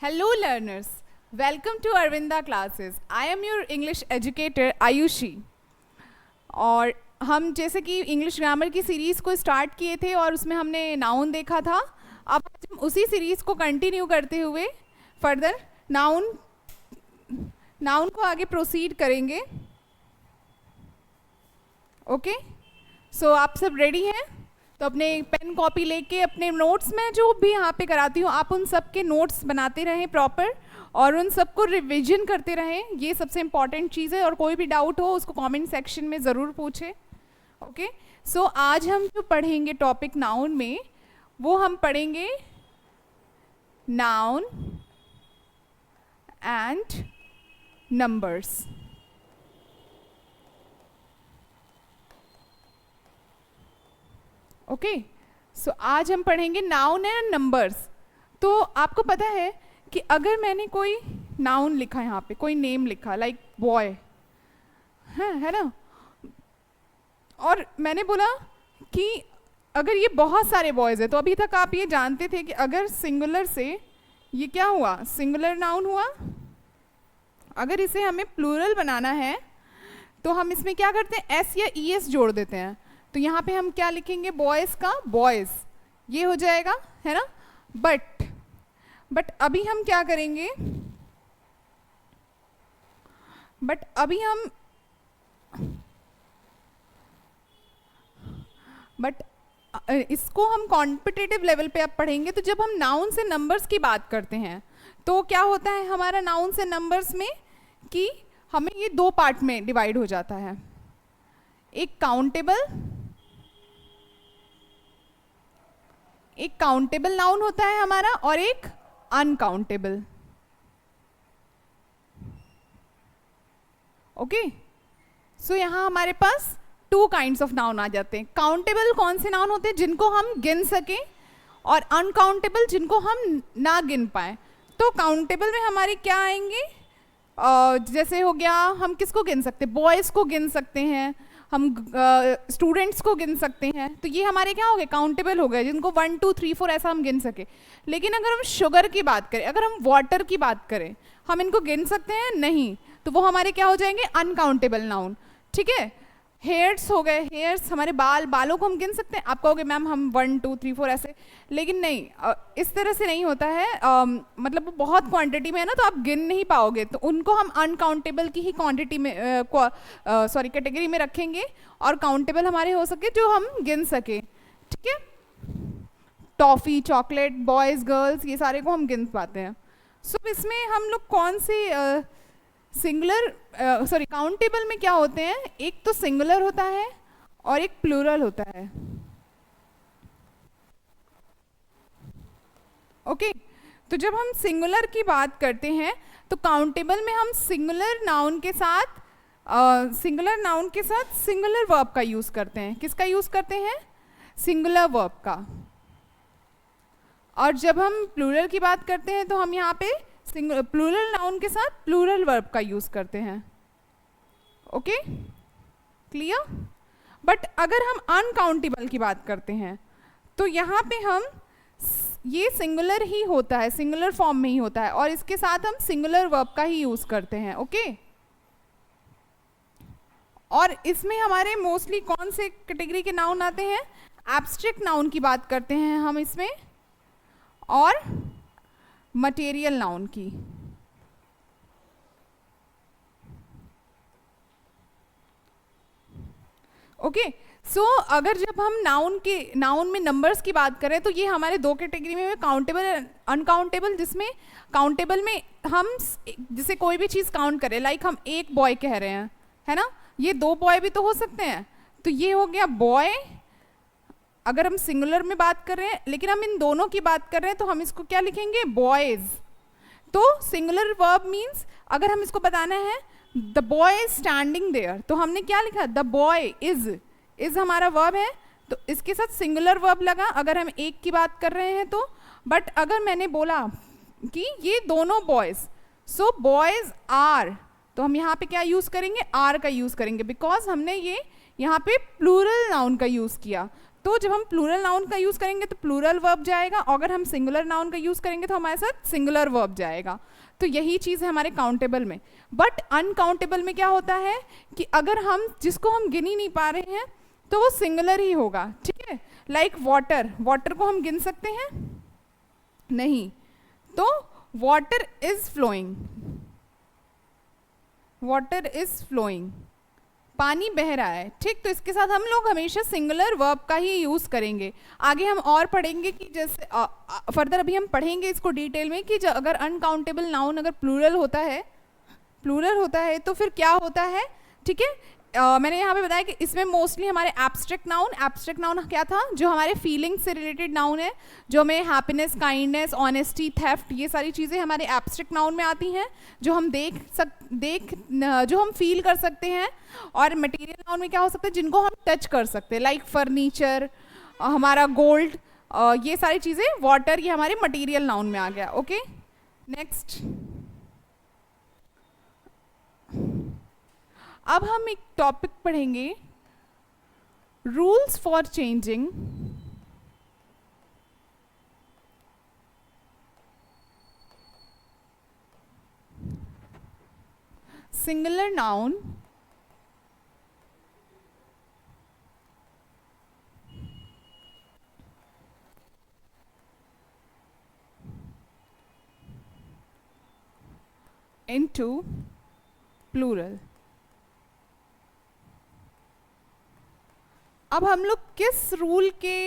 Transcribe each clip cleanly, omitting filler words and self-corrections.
Hello learners, welcome to Arvinda classes. I am your English educator Ayushi. और हम जैसे कि इंग्लिश ग्रामर की सीरीज़ को स्टार्ट किए थे और उसमें हमने नाउन देखा था. अब हम उसी सीरीज़ को कंटिन्यू करते हुए फर्दर नाउन को आगे प्रोसीड करेंगे. ओके, सो आप सब रेडी हैं? तो अपने पेन कॉपी लेके अपने नोट्स में जो भी यहाँ पे कराती हूँ आप उन सब के नोट्स बनाते रहें प्रॉपर और उन सबको रिवीजन करते रहें. ये सबसे इम्पॉर्टेंट चीज़ है और कोई भी डाउट हो उसको कमेंट सेक्शन में ज़रूर पूछें. ओके, सो आज हम जो पढ़ेंगे टॉपिक नाउन में वो हम पढ़ेंगे नाउन एंड नंबर्स. ओके, सो आज हम पढ़ेंगे नाउन एंड नंबर्स. तो आपको पता है कि अगर मैंने कोई नाउन लिखा यहाँ पे, कोई नेम लिखा लाइक बॉय है ना, और मैंने बोला कि अगर ये बहुत सारे बॉयज़ है तो अभी तक आप ये जानते थे कि अगर सिंगुलर से ये क्या हुआ, सिंगुलर नाउन हुआ. अगर इसे हमें प्लूरल बनाना है तो हम इसमें क्या करते हैं, एस या ई एस जोड़ देते हैं. तो यहाँ पे हम क्या लिखेंगे, बॉयज़ का बॉयज़, ये हो जाएगा है ना. बट अभी हम क्या करेंगे, इसको हम कॉम्पिटिटिव लेवल पे अब पढ़ेंगे. तो जब हम नाउन से नंबर्स की बात करते हैं तो क्या होता है हमारा नाउन से नंबर्स में कि हमें ये दो पार्ट में डिवाइड हो जाता है. एक काउंटेबल नाउन होता है हमारा और एक अनकाउंटेबल. ओके, सो यहाँ हमारे पास टू काइंड्स ऑफ नाउन आ जाते हैं. काउंटेबल कौन से नाउन होते हैं, जिनको हम गिन सकें, और अनकाउंटेबल जिनको हम ना गिन पाए. तो काउंटेबल में हमारे क्या आएंगे, जैसे हो गया, हम किसको गिन सकते हैं, बॉयज़ को गिन सकते हैं, हम स्टूडेंट्स को गिन सकते हैं. तो ये हमारे क्या हो गए, काउंटेबल हो गए, जिनको 1 2 3 4 ऐसा हम गिन सके. लेकिन अगर हम शुगर की बात करें, अगर हम वाटर की बात करें, हम इनको गिन सकते हैं नहीं, तो वो हमारे क्या हो जाएंगे, अनकाउंटेबल नाउन. ठीक है, हेयर्स हो गए, हेयर्स हमारे बालों को हम गिन सकते हैं. आप कहोगे मैम हम 1 2 3 4 ऐसे, लेकिन नहीं, इस तरह से नहीं होता है. मतलब वो बहुत क्वांटिटी में है ना, तो आप गिन नहीं पाओगे, तो उनको हम अनकाउंटेबल की ही क्वांटिटी में कैटेगरी में रखेंगे, और काउंटेबल हमारे हो सके जो हम गिन सके. ठीक है, टॉफ़ी, चॉकलेट, बॉयज़, गर्ल्स, ये सारे को हम गिन पाते हैं. सो इसमें हम लोग कौन से काउंटेबल में क्या होते हैं, एक तो सिंगुलर होता है और एक प्लूरल होता है. ओके, तो जब हम सिंगुलर की बात करते हैं तो काउंटेबल में हम सिंगुलर नाउन के साथ सिंगुलर वर्ब का यूज़ करते हैं. किसका यूज़ करते हैं, सिंगुलर वर्ब का. और जब हम प्लूरल की बात करते हैं तो हम यहाँ पे प्लूरल नाउन के साथ प्लूरल वर्ब का यूज़ करते हैं. Okay, clear. बट अगर हम अनकाउंटेबल की बात करते हैं तो यहाँ पे हम ये सिंगुलर ही होता है, सिंगुलर फॉर्म में ही होता है, और इसके साथ हम सिंगुलर वर्ब का ही यूज़ करते हैं. ओके, और इसमें हमारे मोस्टली कौन से कैटेगरी के नाउन आते हैं, एब्स्ट्रैक्ट नाउन की बात करते हैं हम इसमें, और मटेरियल नाउन की. ओके, सो अगर जब हम नाउन में नंबर्स की बात करें तो ये हमारे दो कैटेगरी में, काउंटेबल एंड अनकाउंटेबल. जिसमें काउंटेबल में हम जिसे कोई भी चीज़ काउंट करें, लाइक हम एक बॉय कह रहे हैं, है ना, ये दो बॉय भी तो हो सकते हैं. तो ये हो गया बॉय, अगर हम सिंगुलर में बात कर रहे हैं. लेकिन हम इन दोनों की बात कर रहे हैं तो हम इसको क्या लिखेंगे, बॉयज़. तो सिंगुलर वर्ब मीन्स अगर हम इसको बताना है the boy is standing there, तो हमने क्या लिखा, द बॉय इज हमारा वर्ब है, तो इसके साथ सिंगुलर वर्ब लगा अगर हम एक की बात कर रहे हैं तो. बट अगर मैंने बोला कि ये दोनों बॉयज़, सो बॉयज़ आर, तो हम यहाँ पे क्या यूज़ करेंगे, आर का यूज़ करेंगे, बिकॉज हमने ये यहाँ पे प्लूरल नाउन का यूज़ किया. तो तो जब हम प्लूरल नाउन का यूज़ करेंगे तो प्लूरल वर्ब जाएगा, और अगर हम सिंगुलर नाउन का यूज़ करेंगे तो हमारे साथ सिंगुलर वर्ब जाएगा। तो यही चीज़ है हमारे काउंटेबल में। बट अनकाउंटेबल में क्या होता है कि अगर हम जिसको हम गिन ही नहीं पा रहे हैं तो वो सिंगुलर ही होगा, ठीक है। लाइक वाटर, वाटर को हम गिन सकते हैं? नहीं। तो water is flowing, water is flowing, पानी बह रहा है, ठीक। तो इसके साथ हम लोग हमेशा सिंगुलर वर्ब का ही यूज़ करेंगे। आगे हम और पढ़ेंगे कि जैसे फर्दर अभी हम पढ़ेंगे इसको डिटेल में कि अगर अनकाउंटेबल नाउन अगर प्लूरल होता है तो फिर क्या होता है, ठीक है। मैंने यहाँ पे बताया कि इसमें मोस्टली हमारे एब्स्ट्रैक्ट नाउन क्या था, जो हमारे फीलिंग्स से रिलेटेड नाउन है, जो हमें हैप्पीनेस, काइंडनेस, ऑनेस्टी, थेफ्ट, ये सारी चीज़ें हमारे एब्स्ट्रैक्ट नाउन में आती हैं, जो हम जो हम फील कर सकते हैं। और मटेरियल नाउन में क्या हो सकता है, जिनको हम टच कर सकते हैं, लाइक फर्नीचर, हमारा गोल्ड, ये सारी चीज़ें, वाटर, ये हमारे मटेरियल नाउन में आ गया। Okay, next. अब हम एक टॉपिक पढ़ेंगे, rules for changing singular noun into plural। अब हम लोग किस रूल के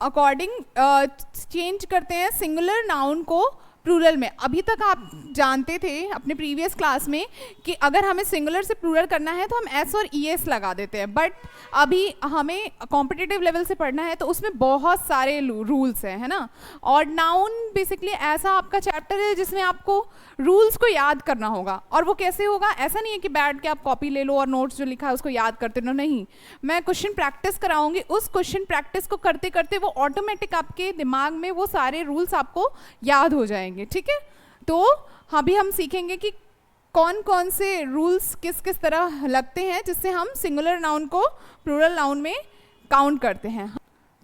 अकॉर्डिंग चेंज करते हैं सिंगुलर नाउन को प्लूरल में? अभी तक आप जानते थे अपने प्रीवियस क्लास में कि अगर हमें सिंगुलर से प्लूरल करना है तो हम एस और ई एस लगा देते हैं, बट अभी हमें कॉम्पिटिटिव लेवल से पढ़ना है तो उसमें बहुत सारे रूल्स हैं, है ना। और नाउन बेसिकली ऐसा आपका चैप्टर है जिसमें आपको रूल्स को याद करना होगा। और वो कैसे होगा? ऐसा नहीं है कि बैठ के आप कॉपी ले लो और नोट्स जो लिखा है उसको याद करते रहो, नहीं। मैं क्वेश्चन प्रैक्टिस कराऊंगी, उस क्वेश्चन प्रैक्टिस को करते करते वो ऑटोमेटिक आपके दिमाग में वो सारे रूल्स आपको याद हो जाएंगे, ठीक है। तो अभी हम सीखेंगे कि कौन कौन से रूल्स किस किस तरह लगते हैं जिससे हम सिंगुलर नाउन को प्लूरल नाउन में काउंट करते हैं।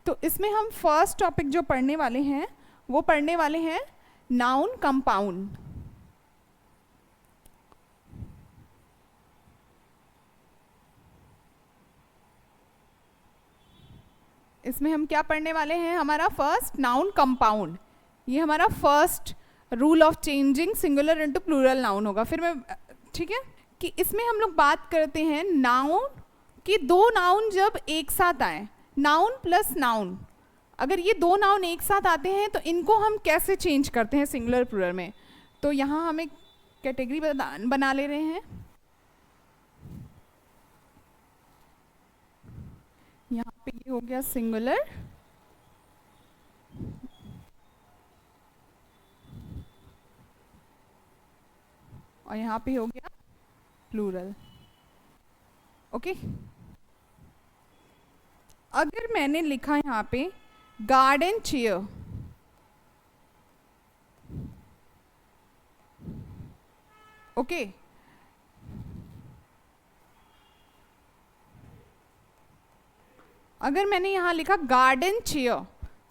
तो इसमें हम फर्स्ट टॉपिक जो पढ़ने वाले हैं वो पढ़ने वाले हैं नाउन कंपाउंड। इसमें हम क्या पढ़ने वाले हैं? हमारा फर्स्ट नाउन कंपाउंड, ये हमारा first rule of changing singular into plural noun होगा। फिर मैं, ठीक है, कि इसमें हम लोग बात करते हैं नाउन कि दो नाउन जब एक साथ आए, नाउन प्लस नाउन, अगर ये दो नाउन एक साथ आते हैं तो इनको हम कैसे चेंज करते हैं सिंगुलर प्लूरल में। तो यहाँ हम एक कैटेगरी बना ले रहे हैं। यहाँ पे ये हो गया सिंगुलर, और यहाँ पे हो गया प्लूरल। ओके, अगर मैंने लिखा यहाँ पे गार्डन चेयर, ओके, अगर मैंने यहाँ लिखा गार्डन चेयर,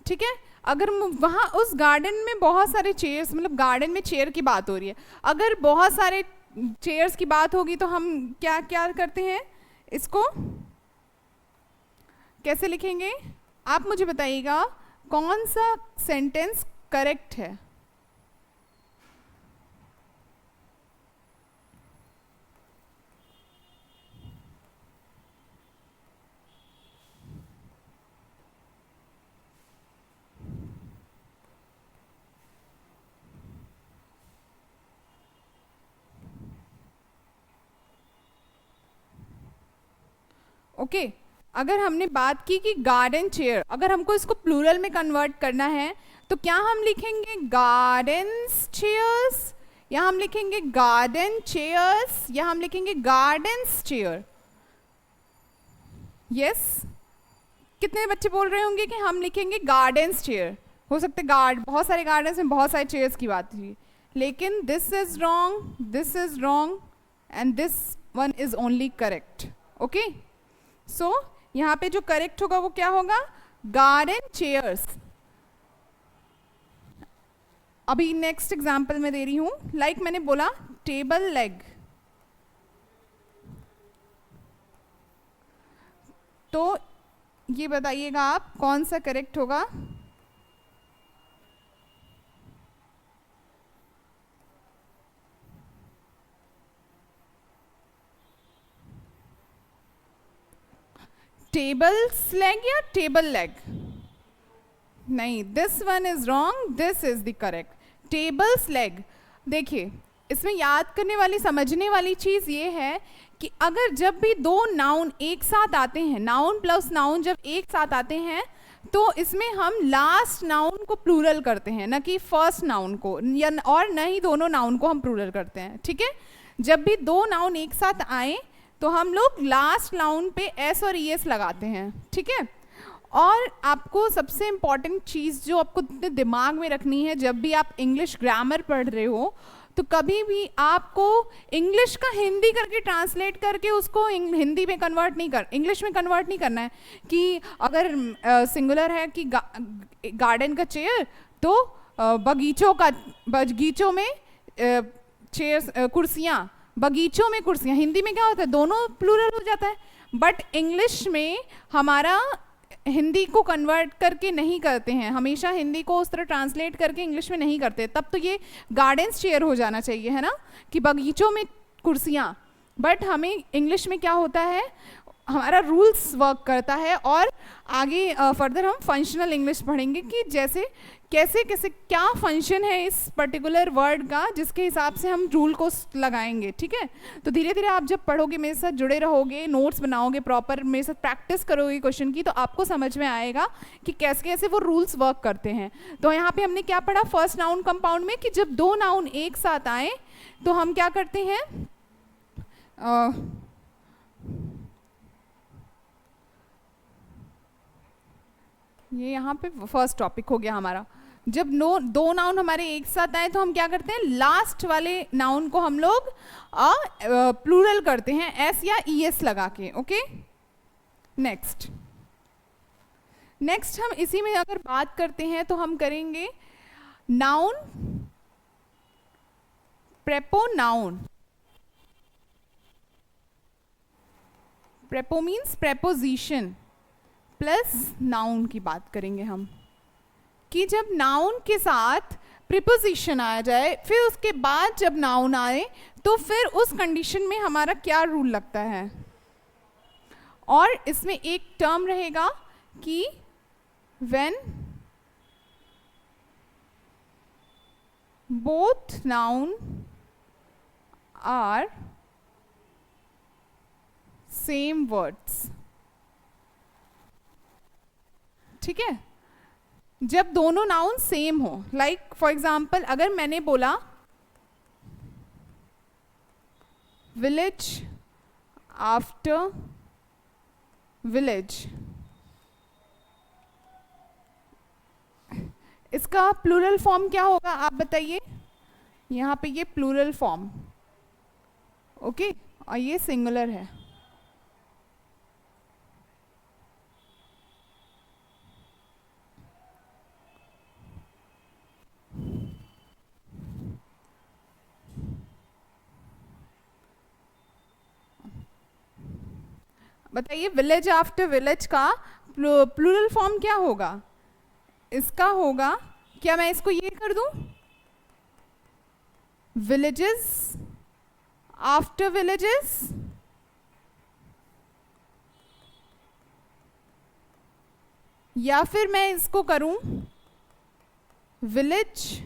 ठीक है, अगर वहाँ उस गार्डन में बहुत सारे चेयर्स, मतलब गार्डन में चेयर की बात हो रही है, अगर बहुत सारे चेयर्स की बात होगी तो हम क्या क्या करते हैं, इसको कैसे लिखेंगे? आप मुझे बताइएगा कौन सा सेंटेंस करेक्ट है। ओके, अगर हमने बात की कि गार्डन चेयर, अगर हमको इसको प्लूरल में कन्वर्ट करना है तो क्या हम लिखेंगे गार्डन्स चेयर्स, या हम लिखेंगे गार्डन चेयर्स, या हम लिखेंगे गार्डन्स चेयर? यस, कितने बच्चे बोल रहे होंगे कि हम लिखेंगे गार्डन्स चेयर? हो सकते बहुत सारे गार्डन्स में बहुत सारे चेयर्स की बात हुई, लेकिन this is wrong and this one is only correct. Okay, so यहाँ पे जो करेक्ट होगा वो क्या होगा? Garden chairs. अभी नेक्स्ट एग्जाम्पल मैं दे रही हूं, लाइक मैंने बोला टेबल लेग, तो ये बताइएगा आप कौन सा करेक्ट होगा। टेबल्स लेग या टेबल लेग? नहीं, this one is wrong, this is the correct, tables leg. देखिए इसमें याद करने वाली, समझने वाली चीज ये है कि अगर जब भी दो नाउन एक साथ आते हैं, नाउन प्लस नाउन जब एक साथ आते हैं, तो इसमें हम लास्ट नाउन को प्लूरल करते हैं, न कि फर्स्ट नाउन को, या और न ही दोनों नाउन को हम प्लूरल करते हैं। ठीक है, जब भी दो नाउन एक साथ आए तो हम लोग लास्ट नाउन पे एस और ई एस लगाते हैं। ठीक है, और आपको सबसे इम्पॉर्टेंट चीज़ जो आपको दिमाग में रखनी है, जब भी आप इंग्लिश ग्रामर पढ़ रहे हो तो कभी भी आपको इंग्लिश का हिंदी करके ट्रांसलेट करके उसको हिंदी में कन्वर्ट नहीं कर, इंग्लिश में कन्वर्ट नहीं करना है। कि अगर सिंगुलर है कि गार्डन का चेयर, तो बगीचों में चेयर्स, कुर्सियाँ, बगीचों में कुर्सियाँ, हिंदी में क्या होता है, दोनों प्लूरल हो जाता है। बट इंग्लिश में हमारा हिंदी को कन्वर्ट करके नहीं करते हैं, हमेशा हिंदी को उस तरह ट्रांसलेट करके इंग्लिश में नहीं करते, तब तो ये गार्डन्स चेयर हो जाना चाहिए, है ना, कि बगीचों में कुर्सियाँ। बट हमें इंग्लिश में क्या होता है, हमारा रूल्स वर्क करता है। और आगे फर्दर हम फंक्शनल इंग्लिश पढ़ेंगे कि जैसे कैसे कैसे क्या फंक्शन है इस पर्टिकुलर वर्ड का, जिसके हिसाब से हम रूल को लगाएंगे। ठीक है, तो धीरे धीरे आप जब पढ़ोगे, मेरे साथ जुड़े रहोगे, नोट्स बनाओगे प्रॉपर, मेरे साथ प्रैक्टिस करोगे क्वेश्चन की, तो आपको समझ में आएगा कि कैसे कैसे वो रूल्स वर्क करते हैं। तो यहाँ पे हमने क्या पढ़ा फर्स्ट नाउन कंपाउंड में, कि जब दो नाउन एक साथ आए तो हम क्या करते हैं, ये यहाँ पे फर्स्ट टॉपिक हो गया हमारा। जब दो नाउन हमारे एक साथ आए तो हम क्या करते हैं, लास्ट वाले नाउन को हम लोग प्लूरल करते हैं एस या ई एस लगा के। ओके, नेक्स्ट हम इसी में अगर बात करते हैं तो हम करेंगे noun, preponoun. Prepo means preposition plus noun की बात करेंगे हम, कि जब नाउन के साथ प्रीपोजिशन आ जाए, फिर उसके बाद जब नाउन आए तो फिर उस कंडीशन में हमारा क्या रूल लगता है। और इसमें एक टर्म रहेगा कि when both noun are same words. ठीक है, जब दोनों नाउन सेम हो, लाइक फॉर एग्जाम्पल अगर मैंने बोला विलेज आफ्टर विलेज, इसका प्लूरल फॉर्म क्या होगा आप बताइए। यहाँ पे ये प्लूरल फॉर्म, ओके, और ये सिंगुलर है। बताइए विलेज आफ्टर विलेज का प्लूरल फॉर्म क्या होगा, इसका होगा, क्या मैं इसको ये कर दूं, विलेजेस आफ्टर विलेजेस, या फिर मैं इसको करूं विलेज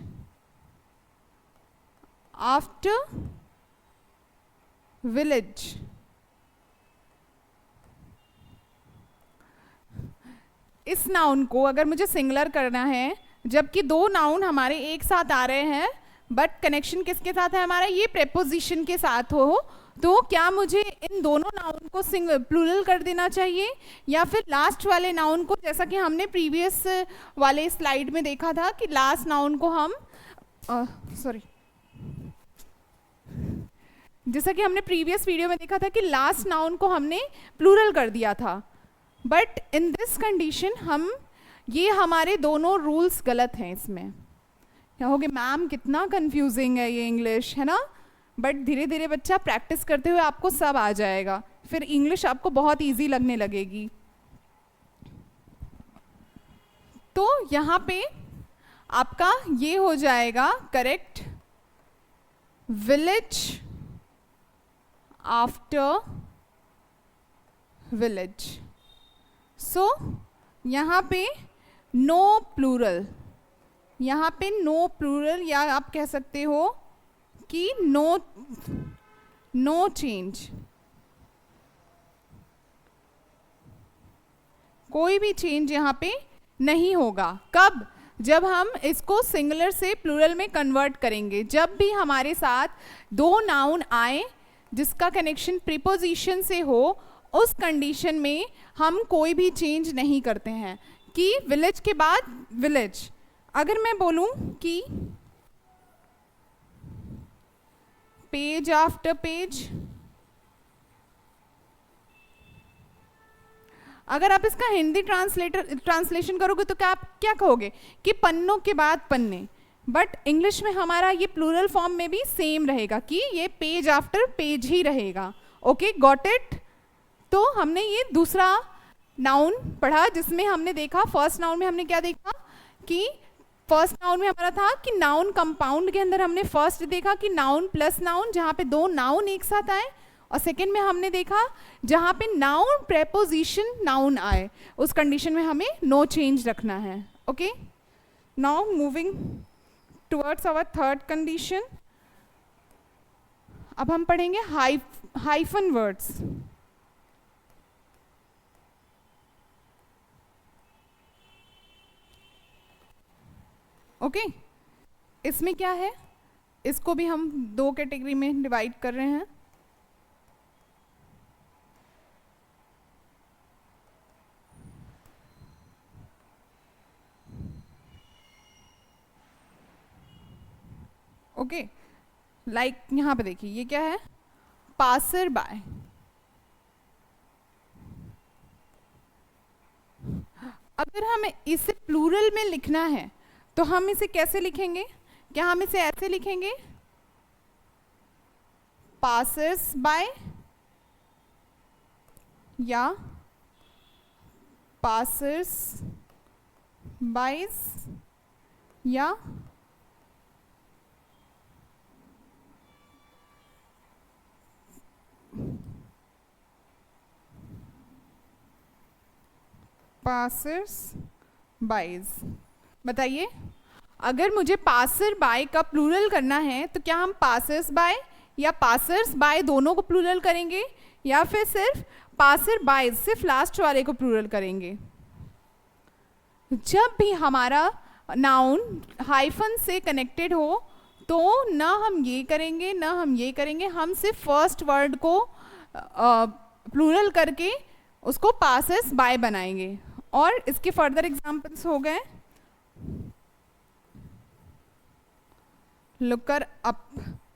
आफ्टर विलेज। इस नाउन को अगर मुझे सिंगुलर करना है, जबकि दो नाउन हमारे एक साथ आ रहे हैं, बट कनेक्शन किसके साथ है हमारा, ये प्रेपोजिशन के साथ हो, तो क्या मुझे इन दोनों नाउन को प्लूरल कर देना चाहिए, या फिर लास्ट वाले नाउन को, जैसा कि हमने प्रीवियस वाले स्लाइड में देखा था कि लास्ट नाउन को हम जैसा कि हमने प्रीवियस वीडियो में देखा था कि लास्ट नाउन को हमने प्लूरल कर दिया था। बट इन दिस कंडीशन हम ये हमारे दोनों रूल्स गलत हैं इसमें। क्या होगे मैम, कितना कंफ्यूजिंग है ये इंग्लिश, है ना? बट धीरे धीरे बच्चा प्रैक्टिस करते हुए आपको सब आ जाएगा, फिर इंग्लिश आपको बहुत इजी लगने लगेगी। तो यहाँ पे आपका ये हो जाएगा करेक्ट, विलेज आफ्टर विलेज। सो यहाँ पे नो प्लूरल, यहाँ पे नो प्लूरल, या आप कह सकते हो कि नो चेंज, कोई भी चेंज यहाँ पे नहीं होगा। कब? जब हम इसको सिंगुलर से प्लूरल में कन्वर्ट करेंगे। जब भी हमारे साथ दो नाउन आए जिसका कनेक्शन प्रीपोजिशन से हो, उस कंडीशन में हम कोई भी चेंज नहीं करते हैं। कि विलेज के बाद विलेज, अगर मैं बोलूं कि पेज आफ्टर पेज, अगर आप इसका हिंदी ट्रांसलेशन करोगे तो क्या आप क्या कहोगे कि पन्नों के बाद पन्ने। बट इंग्लिश में हमारा ये प्लूरल फॉर्म में भी सेम रहेगा कि ये पेज आफ्टर पेज ही रहेगा। Okay, got it? तो हमने ये दूसरा नाउन पढ़ा जिसमें हमने देखा, फर्स्ट नाउन में हमने क्या देखा कि फर्स्ट नाउन में हमारा था कि नाउन कंपाउंड के अंदर हमने फर्स्ट देखा कि नाउन प्लस नाउन, जहाँ पे दो नाउन एक साथ आए। और सेकेंड में हमने देखा जहाँ पे नाउन प्रेपोजिशन नाउन आए, उस कंडीशन में हमें नो चेंज रखना है। Okay, now moving towards our third condition. अब हम पढ़ेंगे हाइफन वर्ड्स। ओके, इसमें क्या है, इसको भी हम दो कैटेगरी में डिवाइड कर रहे हैं। ओके, लाइक यहाँ पे देखिए ये क्या है, पासर बाय। अगर हमें इसे प्लूरल में लिखना है तो हम इसे कैसे लिखेंगे? क्या हम इसे ऐसे लिखेंगे, पासर्स बाय या पासर्स बाइज या पासर्स बाइज? बताइए, अगर मुझे पासर बाय का प्लूरल करना है तो क्या हम पासर्स बाय या पासर्स बाय दोनों को प्लूरल करेंगे, या फिर सिर्फ पासर बाय सिर्फ लास्ट वाले को प्लूरल करेंगे? जब भी हमारा नाउन हाइफन से कनेक्टेड हो तो ना हम ये करेंगे ना हम ये करेंगे, हम सिर्फ फर्स्ट वर्ड को प्लूरल करके उसको पासर्स बाय बनाएंगे। और इसके फर्दर एग्जांपल्स हो गए लुकर अप।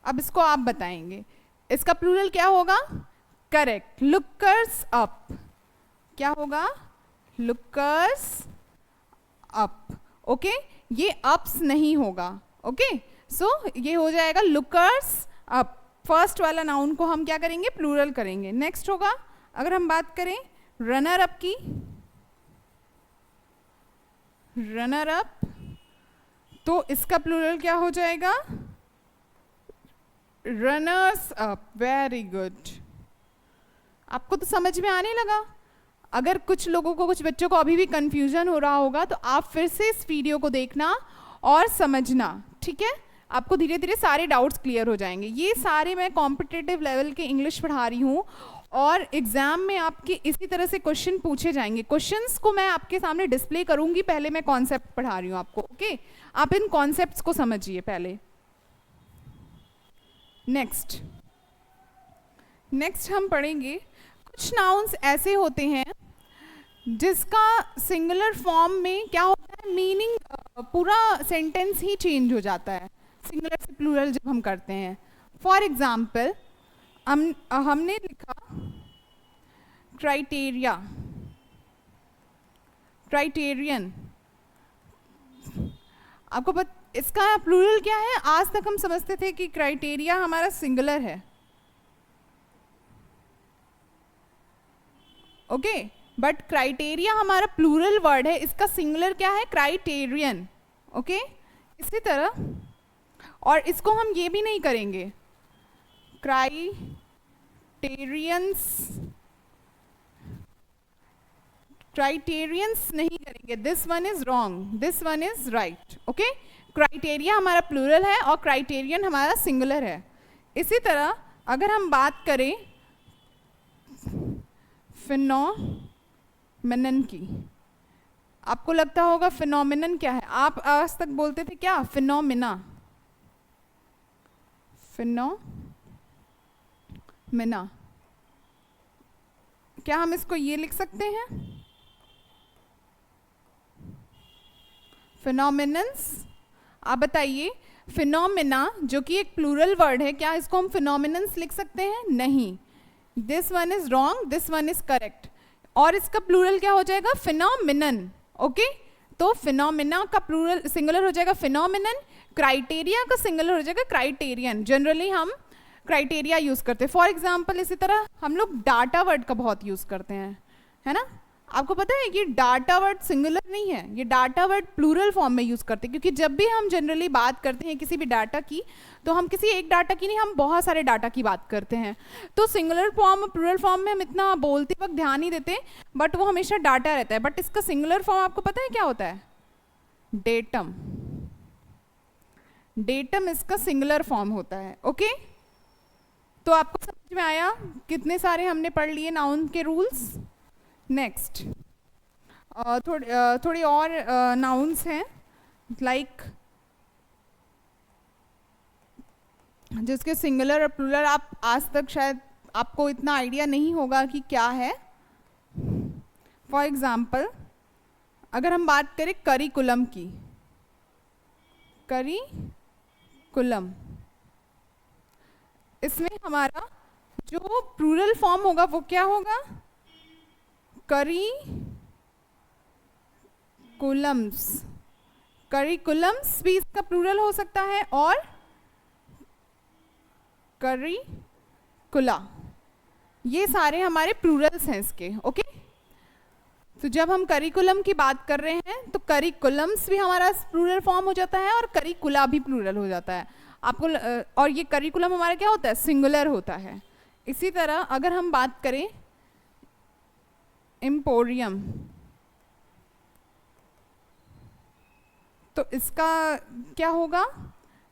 अब इसको आप बताएंगे, इसका प्लूरल क्या होगा? Correct, lookers up. क्या होगा? Lookers up. ओके, ये अप्स नहीं होगा। ओके, सो ये हो जाएगा लुकर्स अप। फर्स्ट वाला नाउन को हम क्या करेंगे? प्लूरल करेंगे। नेक्स्ट होगा, अगर हम बात करें रनर अप की, रनर अप, तो इसका प्लूरल क्या हो जाएगा? Runners up. वेरी गुड, आपको तो समझ में आने लगा। अगर कुछ लोगों को, कुछ बच्चों को अभी भी कंफ्यूजन हो रहा होगा तो आप फिर से इस वीडियो को देखना और समझना, ठीक है? आपको धीरे धीरे सारे डाउट्स क्लियर हो जाएंगे। ये सारे मैं कॉम्पिटिटिव लेवल के इंग्लिश पढ़ा रही हूँ और एग्जाम में आपके इसी तरह से क्वेश्चन पूछे जाएंगे। क्वेश्चंस को मैं आपके सामने डिस्प्ले करूंगी, पहले मैं कॉन्सेप्ट पढ़ा रही हूँ आपको। ओके, आप इन कॉन्सेप्ट्स को समझिए पहले। नेक्स्ट हम पढ़ेंगे कुछ नाउन्स ऐसे होते हैं जिसका सिंगुलर फॉर्म में क्या होता है, मीनिंग पूरा सेंटेंस ही चेंज हो जाता है सिंगुलर से प्लूरल जब हम करते हैं। फॉर एग्जाम्पल हमने लिखा क्राइटेरिया, क्राइटेरियन, आपको इसका प्लूरल क्या है? आज तक हम समझते थे कि क्राइटेरिया हमारा सिंगुलर है, ओके, बट क्राइटेरिया हमारा प्लूरल वर्ड है, इसका सिंगुलर क्या है? Criterion, okay. इसी तरह, और इसको हम ये भी नहीं करेंगे, क्राइटेरियंस नहीं करेंगे, this one is wrong, this one is right, okay. Criteria हमारा प्लूरल है और क्राइटेरियन हमारा सिंगुलर है। इसी तरह अगर हम बात करें फिनोमिनन की, आपको लगता होगा फिनोमिनन क्या है? आप आज तक बोलते थे क्या? Phenomena, phenomena. क्या हम इसको ये लिख सकते हैं? फिनोमिनन्स। आप बताइए, फिनोमिना जो कि एक प्लूरल वर्ड है, क्या इसको हम फिनोमिनन्स लिख सकते हैं? नहीं, this one is wrong, this one is correct. और इसका प्लूरल क्या हो जाएगा? Phenomenon, okay. तो फिनोमिना का प्लूरल सिंगुलर हो जाएगा फिनोमिनन, क्राइटेरिया का सिंगुलर हो जाएगा क्राइटेरियन। जनरली हम क्राइटेरिया यूज करते हैं। फॉर एग्जाम्पल, इसी तरह हम लोग डाटा वर्ड का बहुत यूज करते हैं, है ना? आपको पता है कि डाटा वर्ड सिंगुलर नहीं है, ये डाटा वर्ड प्लूरल फॉर्म में यूज करते हैं, क्योंकि जब भी हम जनरली बात करते हैं किसी भी डाटा की, तो हम किसी एक डाटा की नहीं, हम बहुत सारे डाटा की बात करते हैं। तो सिंगुलर फॉर्म और प्लूरल फॉर्म में हम इतना बोलते वक्त ध्यान नहीं देते, बट वो हमेशा डाटा रहता है। बट इसका सिंगुलर फॉर्म आपको पता है क्या होता है? डेटम। डेटम इसका सिंगुलर फॉर्म होता है, ओके। तो आपको समझ में आया कितने सारे हमने पढ़ लिए नाउन के रूल्स। नेक्स्ट थोड़ी और नाउन्स हैं, लाइक जिसके सिंगुलर और प्लूरल आप आज तक शायद आपको इतना आइडिया नहीं होगा कि क्या है। फॉर एग्जाम्पल, अगर हम बात करें करिकुलम की, करिकुलम, इसमें हमारा जो प्लूरल फॉर्म होगा वो क्या होगा? करिकुलम्स। करिकुलम्स भी इसका प्लूरल हो सकता है, और करिकुला, ये सारे हमारे प्लूरल्स हैं इसके, ओके। तो जब हम करिकुलम की बात कर रहे हैं तो करिकुलम्स भी हमारा प्लूरल फॉर्म हो जाता है और करिकुला भी प्लूरल हो जाता है आपको। और ये करिकुलम हमारा क्या होता है? सिंगुलर होता है। इसी तरह अगर हम बात करें एम्पोरियम, तो इसका क्या होगा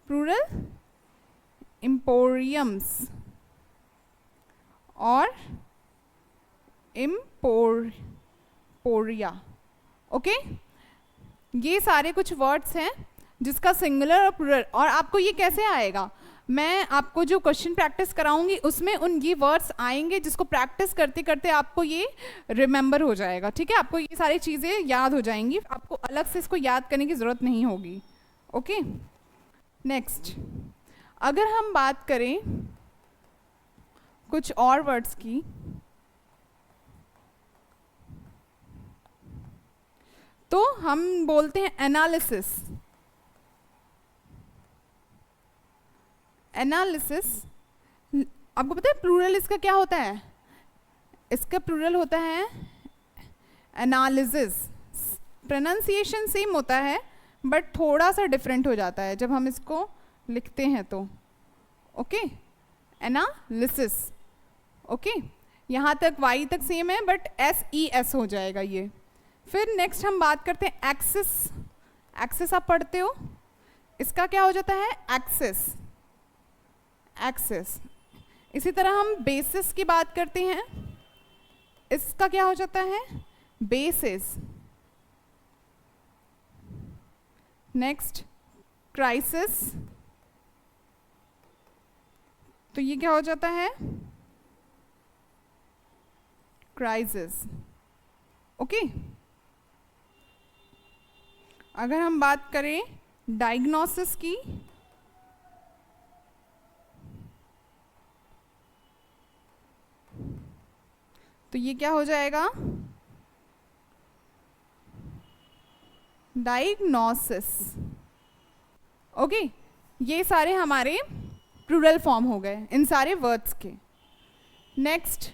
प्लूरल? एम्पोरियम्स और एम्पोरिया, ओके। ये सारे कुछ वर्ड्स हैं जिसका सिंगुलर और प्लूरल। और आपको ये कैसे आएगा? मैं आपको जो क्वेश्चन प्रैक्टिस कराऊंगी उसमें ये वर्ड्स आएंगे, जिसको प्रैक्टिस करते करते आपको ये रिमेंबर हो जाएगा, ठीक है? आपको ये सारी चीज़ें याद हो जाएंगी, आपको अलग से इसको याद करने की ज़रूरत नहीं होगी, ओके। नेक्स्ट, अगर हम बात करें कुछ और वर्ड्स की, तो हम बोलते हैं एनालिसिस। एनालिसिस, आपको पता है प्लूरल इसका क्या होता है? इसका प्लूरल होता है एनालिसिस। प्रोनाउंसिएशन सेम होता है बट थोड़ा सा डिफरेंट हो जाता है जब हम इसको लिखते हैं तो, ओके। Analysis, okay. यहाँ तक वाई तक सेम है बट SES हो जाएगा ये। फिर नेक्स्ट हम बात करते हैं एक्सिस। एक्सिस आप पढ़ते हो, इसका क्या हो जाता है? Axis, axis. इसी तरह हम बेसिस की बात करते हैं, इसका क्या हो जाता है? बेसिस। नेक्स्ट क्राइसिस, तो ये क्या हो जाता है? Crisis, okay. अगर हम बात करें डायग्नोसिस की, तो ये क्या हो जाएगा? डायग्नोसिस, ओके, ये सारे हमारे प्लूरल फॉर्म हो गए इन सारे वर्ड्स के। नेक्स्ट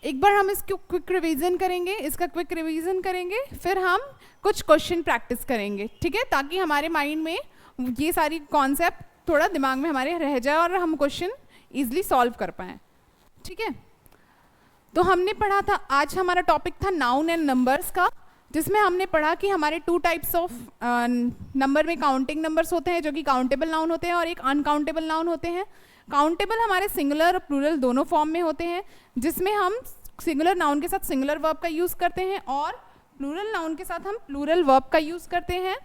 एक बार हम इसको क्विक रिवीजन करेंगे, इसका क्विक रिवीजन करेंगे, फिर हम कुछ क्वेश्चन प्रैक्टिस करेंगे, ठीक है, ताकि हमारे माइंड में ये सारी कॉन्सेप्ट थोड़ा दिमाग में हमारे रह जाए और हम क्वेश्चन ईजिली सॉल्व कर पाएँ, ठीक है। तो हमने पढ़ा था, आज हमारा टॉपिक था नाउन एंड नंबर्स का, जिसमें हमने पढ़ा कि हमारे 2 टाइप्स ऑफ नंबर में काउंटिंग नंबर्स होते हैं जो कि काउंटेबल नाउन होते हैं और एक अनकाउंटेबल नाउन होते हैं। काउंटेबल हमारे सिंगुलर और प्लूरल दोनों फॉर्म में होते हैं, जिसमें हम सिंगुलर नाउन के साथ सिंगुलर वर्ब का यूज़ करते हैं और प्लूरल नाउन के साथ हम प्लूरल वर्ब का यूज़ करते हैं।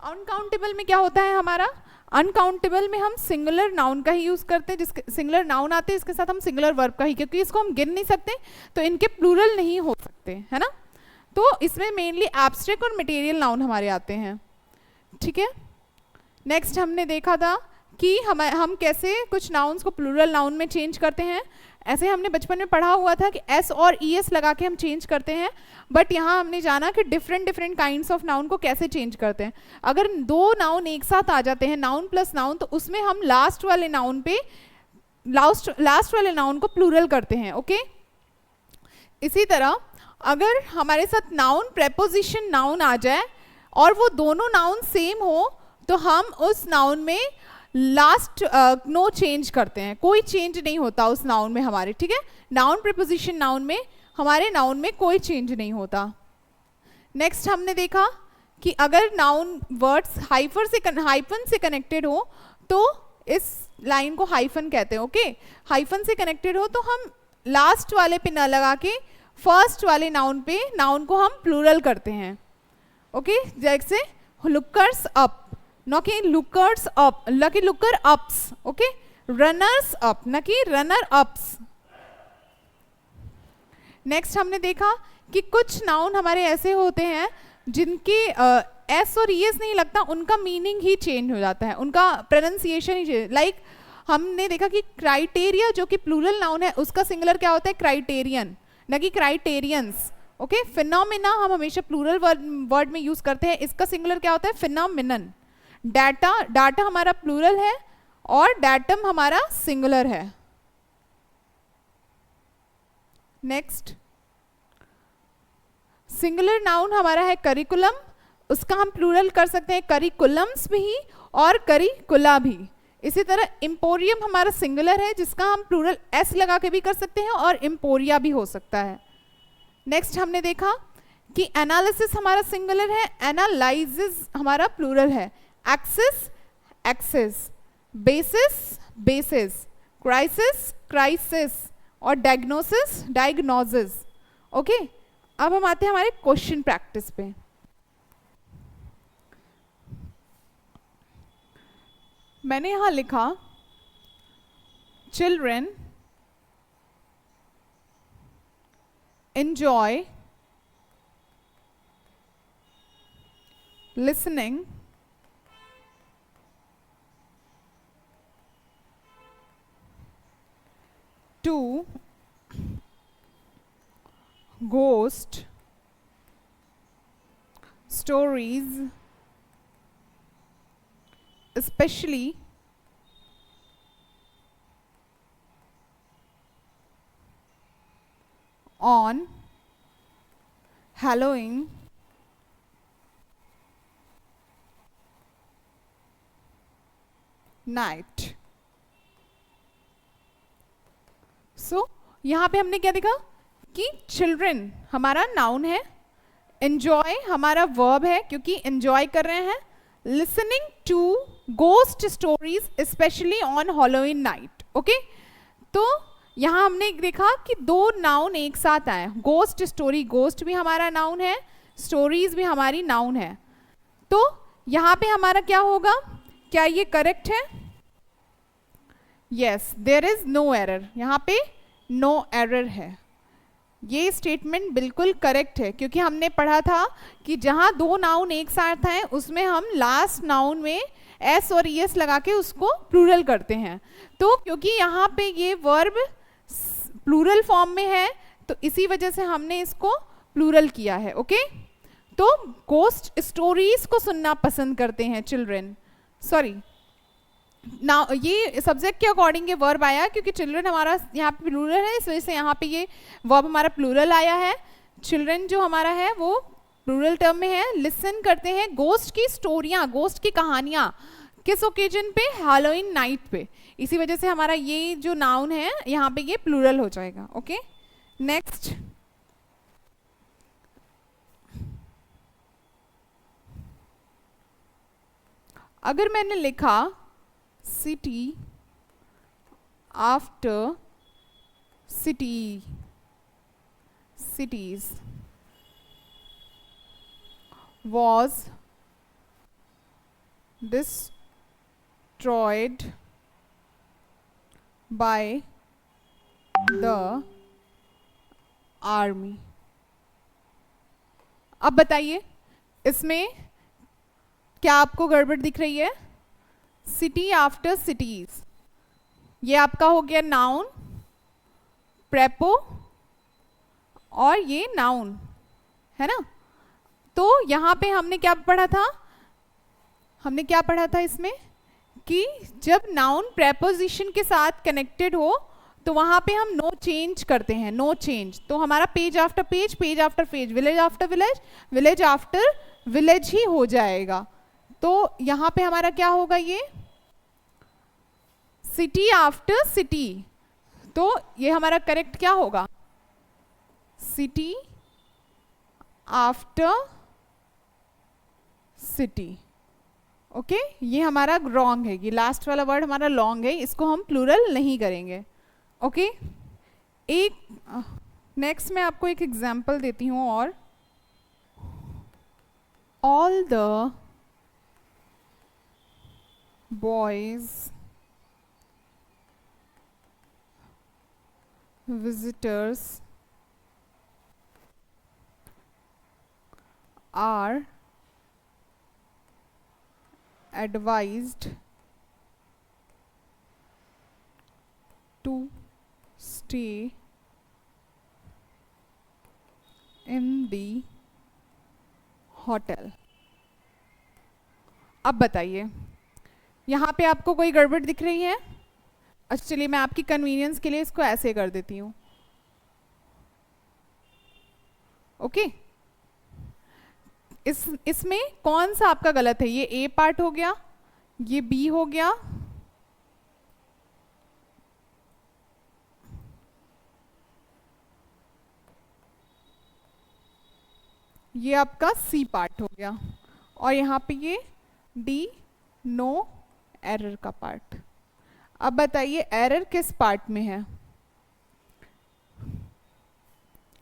अनकाउंटेबल में क्या होता है हमारा, अनकाउंटेबल में हम सिंगुलर नाउन का ही यूज़ करते हैं, जिसके सिंगुलर नाउन आते हैं इसके साथ हम सिंगुलर वर्ब का ही, क्योंकि इसको हम गिन नहीं सकते तो इनके प्लूरल नहीं हो सकते, है ना। तो इसमें मेनली एब्स्ट्रैक्ट और मटेरियल नाउन हमारे आते हैं, ठीक है। नेक्स्ट हमने देखा था कि हम कैसे कुछ नाउन्स को प्लूरल नाउन में चेंज करते हैं। ऐसे हमने बचपन में पढ़ा हुआ था कि एस और ई एस लगा के हम चेंज करते हैं, बट यहाँ हमने जाना कि डिफरेंट काइंड्स ऑफ नाउन को कैसे चेंज करते हैं। अगर 2 नाउन एक साथ आ जाते हैं, नाउन प्लस नाउन, तो उसमें हम लास्ट वाले नाउन को प्लूरल करते हैं, ओके। इसी तरह अगर हमारे साथ नाउन प्रेपोजिशन नाउन आ जाए और वो दोनों नाउन सेम हो, तो हम उस नाउन में लास्ट नो चेंज करते हैं, कोई चेंज नहीं होता उस नाउन में हमारे, ठीक है। नाउन प्रीपोजिशन नाउन में हमारे नाउन में कोई चेंज नहीं होता। नेक्स्ट हमने देखा कि अगर नाउन वर्ड्स हाइफन से कनेक्टेड हो तो इस लाइन को हाइफन कहते हैं, ओके। हाइफन से कनेक्टेड हो तो हम लास्ट वाले पे न लगा के फर्स्ट वाले नाउन को हम प्लूरल करते हैं, ओके। जैसे लुकर्स अप, न कि लुकर्स अप, न कि looker ups, okay. Runners up, न कि रनर अप्स। नेक्स्ट हमने देखा कि कुछ नाउन हमारे ऐसे होते हैं जिनके एस और एस नहीं लगता, उनका मीनिंग ही चेंज हो जाता है, उनका प्रोनाउंसिएशन ही चेंज। लाइक हमने देखा कि क्राइटेरिया जो कि प्लूरल नाउन है उसका सिंगुलर क्या होता है, क्राइटेरियन, न कि क्राइटेरियंस, ओके। फिनोमिना हम हमेशा प्लूरल वर्ड में यूज करते हैं, इसका सिंगुलर क्या होता है, फिनोमिनन। डाटा हमारा प्लूरल है और डाटम हमारा सिंगुलर है। नेक्स्ट सिंगुलर नाउन हमारा है करिकुलम, उसका हम प्लूरल कर सकते हैं करिकुलम्स भी और करिकुला भी। इसी तरह एम्पोरियम हमारा सिंगुलर है, जिसका हम प्लूरल एस लगा के भी कर सकते हैं और एम्पोरिया भी हो सकता है। नेक्स्ट हमने देखा कि एनालिसिस हमारा सिंगुलर है, एनालाइजिस हमारा प्लूरल है, axis axis, basis basis, crisis crisis और डायग्नोसिस डायग्नोसिस, ओके। अब हम आते हैं हमारे क्वेश्चन प्रैक्टिस पे। मैंने यहां लिखा children enjoy listening to ghost stories, especially on Halloween night. So यहाँ पे हमने क्या देखा कि चिल्ड्रन हमारा नाउन है, एंजॉय हमारा वर्ब है क्योंकि एंजॉय कर रहे हैं, listening to ghost stories specially on Halloween night, okay. तो यहाँ हमने देखा कि 2 नाउन एक साथ आए, गोस्ट स्टोरी, गोस्ट भी हमारा नाउन है, स्टोरीज भी हमारी नाउन है। तो यहाँ पे हमारा क्या होगा, क्या ये करेक्ट है? Yes, there is no error, यहाँ पे नो एरर है, ये स्टेटमेंट बिल्कुल करेक्ट है क्योंकि हमने पढ़ा था कि जहाँ 2 नाउन एक साथ हैं उसमें हम लास्ट नाउन में एस और एस लगा के उसको प्लूरल करते हैं। तो क्योंकि यहाँ पे ये वर्ब प्लूरल फॉर्म में है तो इसी वजह से हमने इसको प्लूरल किया है, ओके। तो गोस्ट स्टोरीज को सुनना पसंद करते हैं चिल्ड्रन, सॉरी ना, ये सब्जेक्ट के अकॉर्डिंग ये वर्ब आया क्योंकि चिल्ड्रन हमारा यहाँ पे प्लूरल है, इस वजह से यहाँ पे ये वर्ब हमारा प्लूरल आया है। चिल्ड्रन जो हमारा है वो प्लूरल टर्म में है। लिसन करते हैं गोस्ट की स्टोरियाँ, गोस्ट की कहानियाँ, किस ओकेजन पे? हैलोवीन नाइट पे। इसी वजह से हमारा ये जो नाउन है यहाँ पे ये प्लूरल हो जाएगा। Okay, next. अगर मैंने लिखा city after city, cities was destroyed by the army। अब बताइए इसमें क्या आपको गड़बड़ दिख रही है? सिटी आफ्टर सिटीज, ये आपका हो गया नाउन, प्रेपो, और ये नाउन है ना। तो यहाँ पे हमने क्या पढ़ा था? हमने क्या पढ़ा था इसमें कि जब नाउन प्रेपोजिशन के साथ कनेक्टेड हो तो वहाँ पे हम नो चेंज करते हैं, नो चेंज। तो हमारा page after page, page after page, village after village, village after village ही हो जाएगा। तो यहाँ पे हमारा क्या होगा? ये सिटी आफ्टर सिटी, तो ये हमारा करेक्ट क्या होगा? City after city. ओके, ये हमारा रॉन्ग है, ये लास्ट वाला वर्ड हमारा लॉन्ग है, इसको हम प्लूरल नहीं करेंगे। ओके, एक नेक्स्ट मैं आपको एक एग्जांपल देती हूँ और all the boys visitors are advised to stay in the hotel। अब बताइए यहाँ पे आपको कोई गड़बड़ दिख रही है? अच्छा चलिए मैं आपकी कन्वीनियंस के लिए इसको ऐसे कर देती हूँ। ओके, इसमें कौन सा आपका गलत है? ये ए पार्ट हो गया, ये बी हो गया, ये आपका सी पार्ट हो गया, और यहाँ पे ये डी नो एरर का पार्ट। अब बताइए एरर किस पार्ट में है?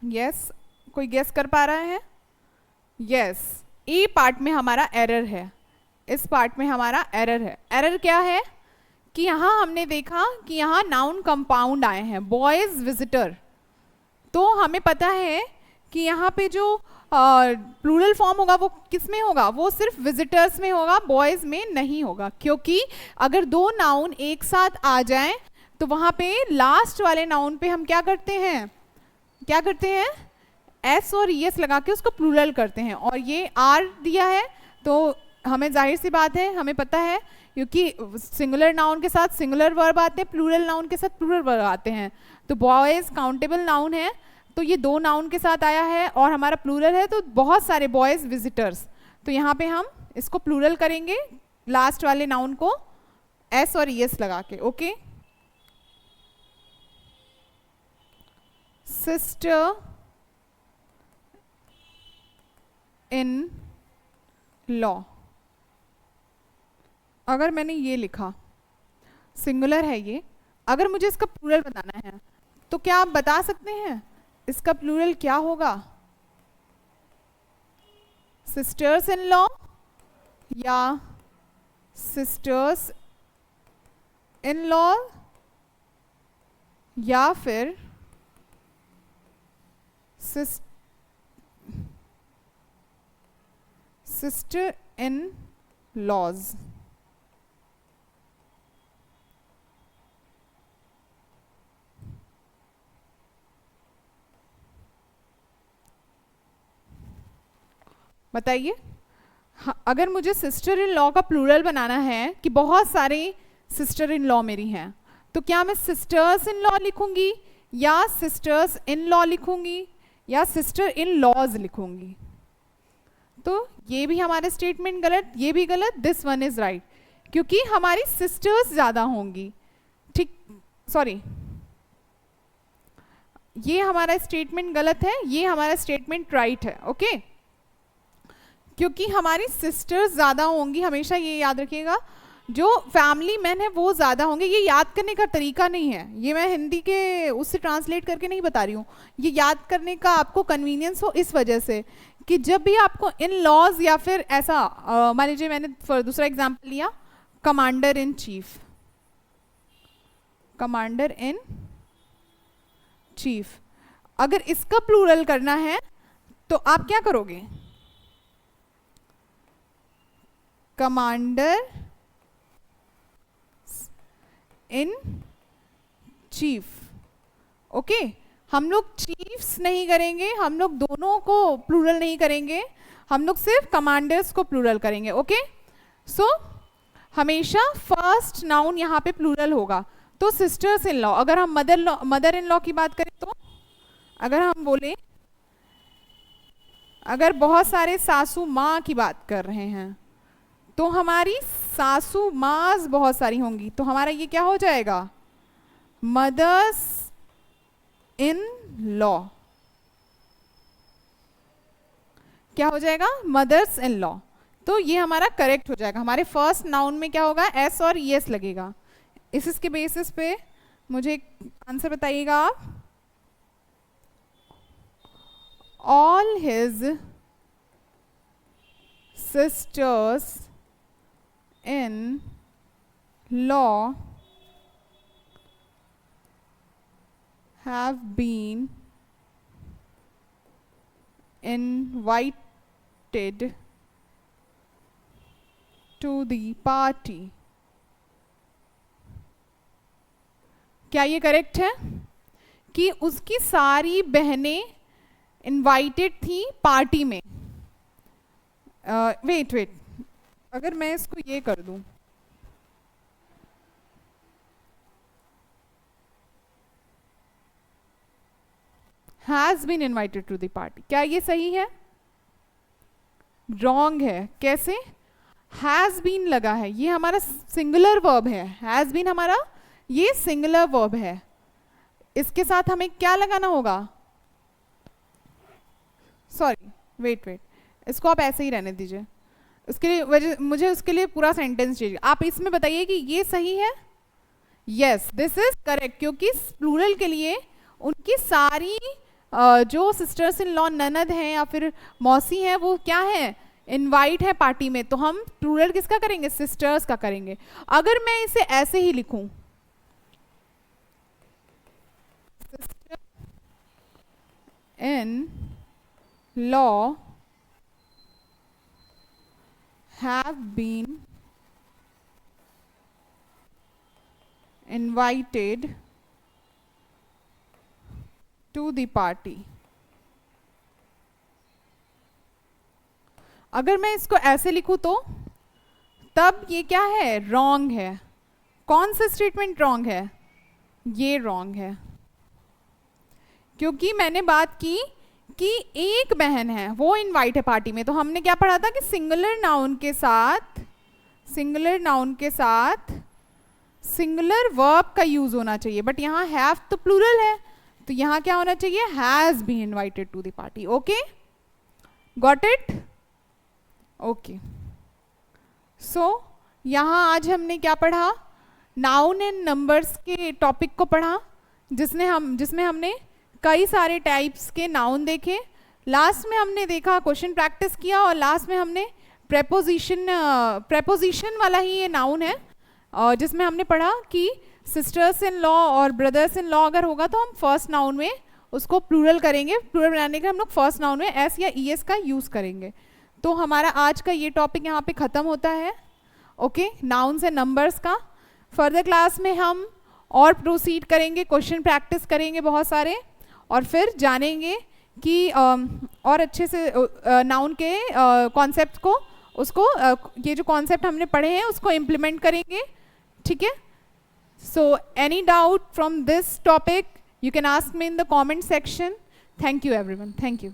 यस, कोई गेस कर पा रहा है? यस, ए पार्ट में हमारा एरर है, इस पार्ट में हमारा एरर है। एरर क्या है कि यहाँ हमने देखा कि यहाँ नाउन कंपाउंड आए हैं, बॉयज विजिटर। तो हमें पता है कि यहाँ पे जो प्लूरल फॉर्म होगा वो किस में होगा? वो सिर्फ विजिटर्स में होगा, बॉयज में नहीं होगा। क्योंकि अगर दो नाउन एक साथ आ जाएं तो वहाँ पे लास्ट वाले नाउन पे हम क्या करते हैं? क्या करते हैं? एस और ईएस लगा के उसको प्लूरल करते हैं। और ये आर दिया है तो हमें जाहिर सी बात है, हमें पता है क्योंकि सिंगुलर नाउन के साथ सिंगुलर वर्ब आते हैं, प्लूरल नाउन के साथ प्लूरल वर्ब आते हैं। तो बॉयज काउंटेबल नाउन है, तो ये दो नाउन के साथ आया है और हमारा प्लूरल है, तो बहुत सारे बॉयज विजिटर्स। तो यहाँ पे हम इसको प्लूरल करेंगे लास्ट वाले नाउन को एस और ईएस लगा के। Okay, sister in law. अगर मैंने ये लिखा, सिंगुलर है ये, अगर मुझे इसका प्लूरल बताना है तो क्या आप बता सकते हैं इसका प्लूरल क्या होगा? सिस्टर्स इन लॉ या सिस्टर्स इन लॉ या फिर सिस्टर इन लॉज? बताइए। अगर मुझे सिस्टर इन लॉ का प्लूरल बनाना है कि बहुत सारे सिस्टर इन लॉ मेरी हैं, तो क्या मैं सिस्टर्स इन लॉ लिखूंगी या सिस्टर्स इन लॉ लिखूंगी या सिस्टर इन लॉज लिखूंगी? तो ये भी हमारे स्टेटमेंट गलत, ये भी गलत, दिस वन इज राइट, क्योंकि हमारी सिस्टर्स ज़्यादा होंगी। ठीक, सॉरी, ये हमारा स्टेटमेंट गलत है, ये हमारा स्टेटमेंट राइट है। ओके, क्योंकि हमारी सिस्टर्स ज़्यादा होंगी, हमेशा ये याद रखिएगा, जो फैमिली मैन है वो ज़्यादा होंगे। ये याद करने का तरीका नहीं है, ये मैं हिंदी के उससे ट्रांसलेट करके नहीं बता रही हूँ, ये याद करने का आपको कन्वीनियंस हो इस वजह से कि जब भी आपको इन लॉज या फिर ऐसा मान लीजिए, मैंने दूसरा एग्जाम्पल लिया, commander in chief, commander in chief, अगर इसका प्लूरल करना है तो आप क्या करोगे? Commander in chief. ओके, हम लोग चीफ्स नहीं करेंगे, हम लोग दोनों को प्लूरल नहीं करेंगे, हम लोग सिर्फ कमांडर्स को प्लूरल करेंगे। ओके, सो हमेशा फर्स्ट नाउन यहाँ पे प्लूरल होगा। तो सिस्टर्स इन लॉ, अगर हम मदर इन लॉ की बात करें तो अगर हम बोले, अगर बहुत सारे सासू माँ की बात कर रहे हैं तो हमारी सासू माँ बहुत सारी होंगी, तो हमारा ये क्या हो जाएगा? Mother's in law. क्या हो जाएगा? Mother's in law. तो ये हमारा करेक्ट हो जाएगा। हमारे फर्स्ट नाउन में क्या होगा? एस और ईएस लगेगा। इसके बेसिस पे मुझे आंसर बताइएगा आप। All his sisters in law have been invited to the party। क्या ये करेक्ट है कि उसकी सारी बहनें इनवाइटेड थी पार्टी में? वेट, अगर मैं इसको ये कर दूं, has been invited to the party, क्या ये सही है? रॉन्ग है। कैसे? has been लगा है, ये हमारा सिंगुलर वर्ब है। has been हमारा ये सिंगुलर वर्ब है, इसके साथ हमें क्या लगाना होगा? सॉरी, वेट, इसको आप ऐसे ही रहने दीजिए, उसके लिए मुझे उसके लिए पूरा सेंटेंस चाहिए। आप इसमें बताइए कि ये सही है। यस, दिस इज करेक्ट, क्योंकि प्लूरल के लिए उनकी सारी जो सिस्टर्स इन लॉ ननद हैं या फिर मौसी हैं वो क्या है? इनवाइट है पार्टी में। तो हम प्लूरल किसका करेंगे? सिस्टर्स का करेंगे। अगर मैं इसे ऐसे ही लिखूं, sister in law have been invited to the party। अगर मैं इसको ऐसे लिखूं तो तब ये क्या है? रॉन्ग है। कौन सा स्टेटमेंट रॉन्ग है? ये रॉन्ग है, क्योंकि मैंने बात की कि एक बहन है वो इनवाइट है पार्टी में। तो हमने क्या पढ़ा था कि सिंगुलर नाउन के साथ सिंगुलर वर्ब का यूज होना चाहिए, बट यहाँ हैव तो प्लूरल है, तो यहाँ क्या होना चाहिए? Has been invited to the party. Okay, got it? Okay, so यहाँ आज हमने क्या पढ़ा? नाउन एंड नंबर्स के टॉपिक को पढ़ा, जिसमें हमने कई सारे टाइप्स के नाउन देखे। लास्ट में हमने देखा, क्वेश्चन प्रैक्टिस किया, और लास्ट में हमने प्रेपोजिशन वाला ही ये नाउन है, और जिसमें हमने पढ़ा कि सिस्टर्स इन लॉ और ब्रदर्स इन लॉ अगर होगा तो हम फर्स्ट नाउन में उसको प्लूरल करेंगे। प्लूरल बनाने के हम लोग फर्स्ट नाउन में एस या ईएस का यूज़ करेंगे। तो हमारा आज का ये टॉपिक यहाँ पे ख़त्म होता है। ओके, नाउन्स एंड नंबर्स का। फर्दर क्लास में हम और प्रोसीड करेंगे, क्वेश्चन प्रैक्टिस करेंगे बहुत सारे, और फिर जानेंगे कि और अच्छे से नाउन के कॉन्सेप्ट को उसको ये जो कॉन्सेप्ट हमने पढ़े हैं उसको इम्प्लीमेंट करेंगे, ठीक है। So any doubt from this topic you can ask me in the comment section. Thank you everyone, thank you.